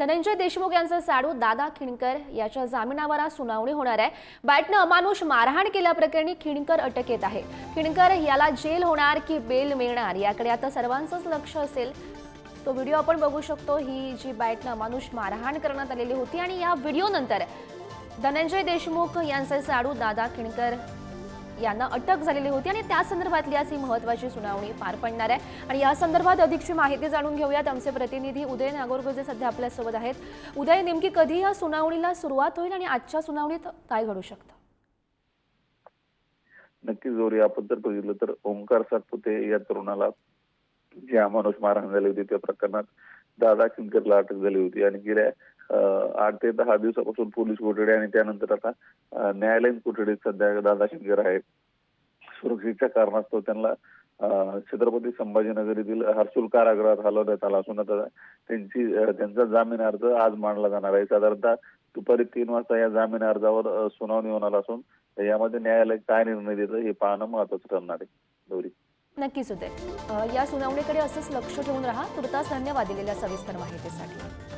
धनंजय देशमुख यांचा साडू दादा खिणकर याच्या जामिनावर आज सुनावणी होणार आहे। बाईटनं अमानुष मारहाण केल्याप्रकरणी खिणकर अटकेत आहे। खिणकर याला जेल होणार की बेल मिळणार याकडे आता सर्वांचंच लक्ष असेल। तो व्हिडिओ आपण बघू शकतो। ही जी बाईटनं अमानुष मारहाण करण्यात आलेली होती आणि या व्हिडिओ नंतर धनंजय देशमुख यांचे साडू दादा खिणकर यांना अटक झालेली होती आणि त्या संदर्भातली आज ही महत्त्वाची सुनावणी पार पडणार आहे। आणि या संदर्भात अधिकची माहिती जाणून घेऊयात। आमचे प्रतिनिधी उदय नागोरगोजे सध्या आपल्या सोबत आहेत। उदय, नेमकी कधी या सुनावणीला सुरुवात होईल आणि आजच्या सुनावणीत काय घडू शकतं? नक्कीच जोरी आपण जर बघितलं तर ओंकार सातपुते या तरुणाला जी अमानुष मारहाण झाली होती त्या प्रकरणात दादा खिणकरला अटक झाली होती आणि गेल्या 8 ते 10 दिवसापासून पोलीस कोठडी आणि त्यानंतर आता न्यायालयीन कोठडीत सध्या दादा खिणकर आहेत। सुरक्षेच्या कारणास्तव त्यांना छत्रपती संभाजीनगर येथील हर्सुल कारागृहात हलवण्यात आला असून आता त्यांचा जामीन अर्ज आज मांडला जाणार आहे। साधारणतः दुपारी 3 वाजता या जामीन अर्जावर सुनावणी होणार असून यामध्ये न्यायालय काय निर्णय देतं हे पाहणं महत्त्वाचं ठरणार आहे। गौरी, नक्कीच उदय, या सुनावणीकडे असंच लक्ष ठेवून राहा। तुर्तास धन्यवाद दिलेल्या सविस्तर माहितीसाठी।